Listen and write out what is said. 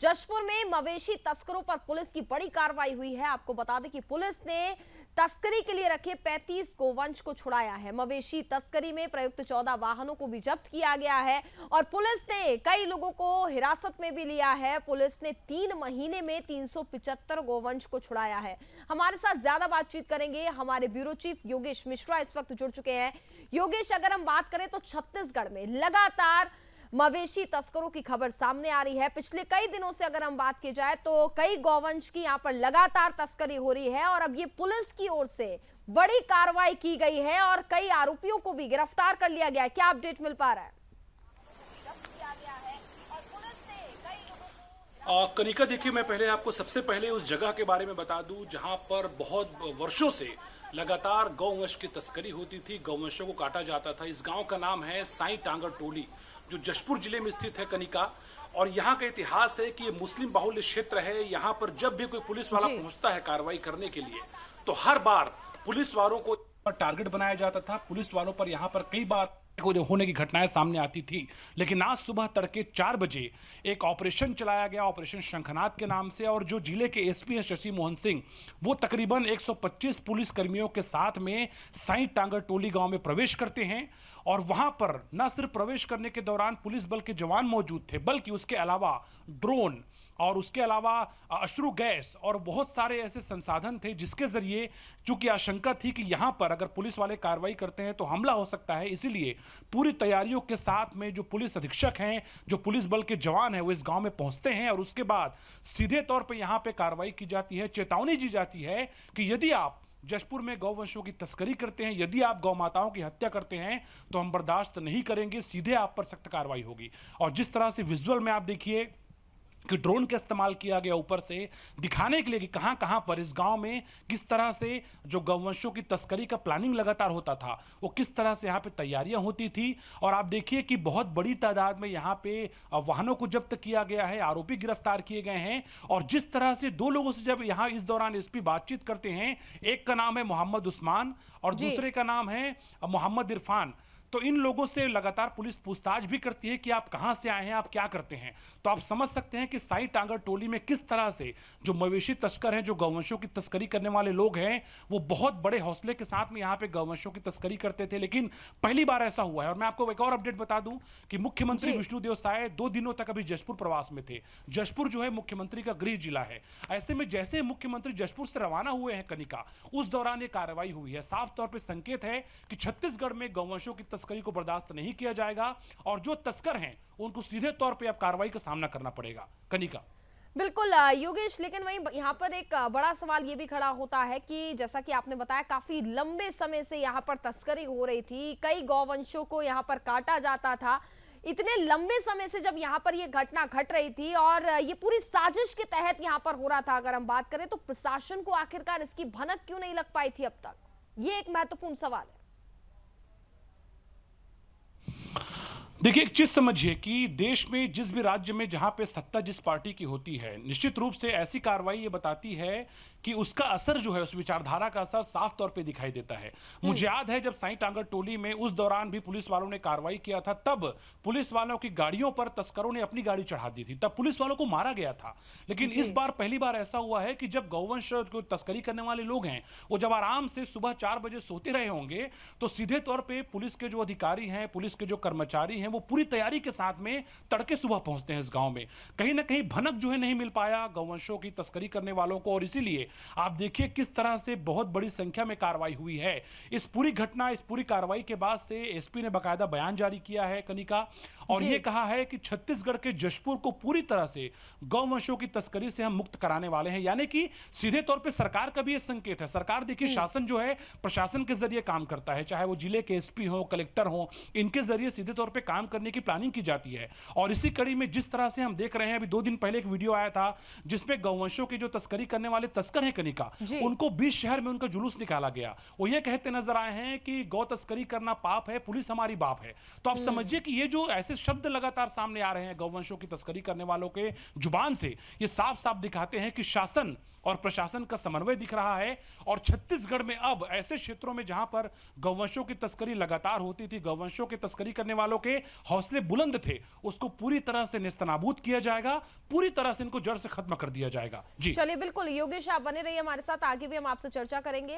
जशपुर में मवेशी तस्करों पर पुलिस की बड़ी कार्रवाई हुई है। आपको बता दें कि पुलिस ने तस्करी के लिए रखे 35 गोवंश को छुड़ाया है। मवेशी तस्करी में प्रयुक्त 14 वाहनों को भी जब्त किया गया है और पुलिस ने कई लोगों को हिरासत में भी लिया है। पुलिस ने 3 महीने में 375 गोवंश को छुड़ाया है। हमारे साथ ज्यादा बातचीत करेंगे हमारे ब्यूरो चीफ योगेश मिश्रा इस वक्त जुड़ चुके हैं। योगेश, अगर हम बात करें तो छत्तीसगढ़ में लगातार मवेशी तस्करों की खबर सामने आ रही है। पिछले कई दिनों से अगर हम बात की जाए तो कई गौवंश की यहां पर लगातार तस्करी हो रही है और अब ये पुलिस की ओर से बड़ी कार्रवाई की गई है और कई आरोपियों को भी गिरफ्तार कर लिया गया है। क्या अपडेट मिल पा रहा है? कनिका, देखिए, मैं पहले आपको सबसे पहले उस जगह के बारे में बता दूं जहां पर बहुत वर्षों से लगातार गौवंश की तस्करी होती थी, गौवंशों को काटा जाता था। इस गांव का नाम है साई टांगर टोली, जो जशपुर जिले में स्थित है, कनिका। और यहाँ का इतिहास है कि ये मुस्लिम बाहुल्य क्षेत्र है। यहाँ पर जब भी कोई पुलिस वाला पहुंचता है कार्रवाई करने के लिए, तो हर बार पुलिस वालों को टारगेट बनाया जाता था। पुलिस वालों पर यहाँ पर कई बार होने की घटनाएं सामने आती थी। लेकिन आज सुबह तड़के 4 बजे एक ऑपरेशन चलाया गया, ऑपरेशन शंखनाद के नाम से। और जो जिले के एसपी हैं शशि मोहन सिंह, वो तकरीबन 125 पुलिस कर्मियों के साथ में साई टांगर टोली गांव में प्रवेश करते हैं। और वहां पर न सिर्फ प्रवेश करने के दौरान पुलिस बल के जवान मौजूद थे, बल्कि उसके अलावा ड्रोन और उसके अलावा अश्रु गैस और बहुत सारे ऐसे संसाधन थे जिसके जरिए, चूंकि आशंका थी कि यहां पर अगर पुलिस वाले कार्रवाई करते हैं तो हमला हो सकता है, इसीलिए पूरी तैयारियों के साथ में जो पुलिस अधीक्षक हैं, जो पुलिस बल के जवान हैं, वो इस गांव में पहुंचते हैं और उसके बाद सीधे तौर पे यहां पे कार्रवाई की जाती है। चेतावनी दी जाती है कि यदि आप जशपुर में गौवंशों की तस्करी करते हैं, यदि आप गौ माताओं की हत्या करते हैं, तो हम बर्दाश्त नहीं करेंगे, सीधे आप पर सख्त कार्रवाई होगी। और जिस तरह से विजुअल में आप देखिए कि ड्रोन का इस्तेमाल किया गया ऊपर से दिखाने के लिए कि कहां कहां पर इस गांव में किस तरह से जो गौवंशों की तस्करी का प्लानिंग लगातार होता था, वो किस तरह से यहां पे तैयारियां होती थी। और आप देखिए कि बहुत बड़ी तादाद में यहां पे वाहनों को जब्त किया गया है, आरोपी गिरफ्तार किए गए हैं। और जिस तरह से 2 लोगों से जब यहां इस दौरान एसपी बातचीत करते हैं, एक का नाम है मोहम्मद उस्मान और दूसरे का नाम है मोहम्मद इरफान, तो इन लोगों से लगातार पुलिस पूछताछ भी करती है कि आप कहां से आए हैं, आप क्या करते हैं। तो आप समझ सकते हैं कि साई टांगर टोली में किस तरह से जो मवेशी तस्कर हैं, जो गौवंशों की तस्करी करने वाले लोग हैं, वो बहुत बड़े हौसले के साथ में यहां पे गौवंशों की तस्करी करते थे। लेकिन पहली बार ऐसा हुआ है। और मैं आपको एक और अपडेट बता दूं कि मुख्यमंत्री विष्णुदेव साय 2 दिनों तक अभी जशपुर प्रवास में थे। जशपुर जो है मुख्यमंत्री का गृह जिला है। ऐसे में जैसे मुख्यमंत्री जशपुर से रवाना हुए हैं कनिका, उस दौरान ये कार्रवाई हुई है। साफ तौर पर संकेत है कि छत्तीसगढ़ में गौवंशों की तस्करी को बर्दाश्त नहीं किया जाएगा और जो तस्कर हैं उनको सीधे तौर पे अब कार्रवाई का सामना करना पड़ेगा। कनिका, बिल्कुल योगेश, लेकिन वहीं यहाँ पर एक बड़ा सवाल ये भी खड़ा होता है कि जैसा कि आपने बताया काफी लंबे समय से यहाँ पर तस्करी हो रही थी, कई गौवंशों को यहाँ पर काटा जाता था। इतने लंबे समय से जब यहाँ पर ये घटना घट रही थी और ये पूरी साजिश के तहत यहाँ पर हो रहा था, अगर हम बात करें तो प्रशासन को आखिरकार इसकी भनक क्यों नहीं लग पाई थी अब तक? ये एक महत्वपूर्ण सवाल है। देखिए, एक चीज समझिए कि देश में जिस भी राज्य में जहां पे सत्ता जिस पार्टी की होती है, निश्चित रूप से ऐसी कार्रवाई ये बताती है कि उसका असर जो है, उस विचारधारा का असर साफ तौर पे दिखाई देता है। मुझे याद है जब साई टांगर टोली में उस दौरान भी पुलिस वालों ने कार्रवाई किया था, तब पुलिस वालों की गाड़ियों पर तस्करों ने अपनी गाड़ी चढ़ा दी थी, तब पुलिस वालों को मारा गया था। लेकिन इस बार पहली बार ऐसा हुआ है कि जब गौवंश को तस्करी करने वाले लोग हैं, वो जब आराम से सुबह 4 बजे सोते रहे होंगे, तो सीधे तौर पर पुलिस के जो अधिकारी हैं, पुलिस के जो कर्मचारी हैं, वो पूरी तैयारी के साथ में तड़के सुबह पहुंचते हैं इस गांव में। कहीं ना कहीं भनक जो है नहीं मिल पाया गौवंशों की तस्करी करने वालों को। और इसीलिए आप देखिए किस तरह से बहुत बड़ी संख्या में कार्रवाई हुई है। इस पूरी घटना, इस पूरी कार्रवाई के बाद से एसपी ने बाकायदा बयान जारी किया है कनिका, और यह कहा है कि छत्तीसगढ़ के जशपुर को पूरी तरह से गौवंशों की तस्करी से हम मुक्त कराने वाले हैं। यानी कि सीधे तौर पे सरकार का भी यह संकेत है। सरकार देखिए, शासन जो है प्रशासन के जरिए काम करता है, चाहे वो जिले के एसपी हो, कलेक्टर हो, इनके जरिए सीधे तौर पे काम करने की प्लानिंग की जाती है। और इसी कड़ी में जिस तरह से हम देख रहे हैं, अभी 2 दिन पहले एक वीडियो आया था जिसमें गौवंशों की जो तस्करी करने वाले तस्कर हैं कनिका, उनको 20 शहर में उनका जुलूस निकाला गया। वो ये कहते नजर आए हैं कि गौ तस्करी करना पाप है, पुलिस हमारी बाप है। तो आप समझिए कि ये जो ऐसे शब्द लगातार सामने आ रहे हैं गौवंशों की तस्करी करने वालों के जुबान से, ये साफ साफ दिखाते हैं कि शासन और प्रशासन का समन्वय दिख रहा है। और छत्तीसगढ़ में अब ऐसे क्षेत्रों में जहां पर गौवंशों की तस्करी लगातार होती थी, गौवंशों की तस्करी करने वालों के हौसले बुलंद थे, उसको पूरी तरह से नेस्तनाबूद किया जाएगा, पूरी तरह से इनको जड़ से खत्म कर दिया जाएगा। जी चलिए, बिल्कुल योगेश, आप बने रहिए हमारे साथ, आगे भी हम आपसे चर्चा करेंगे।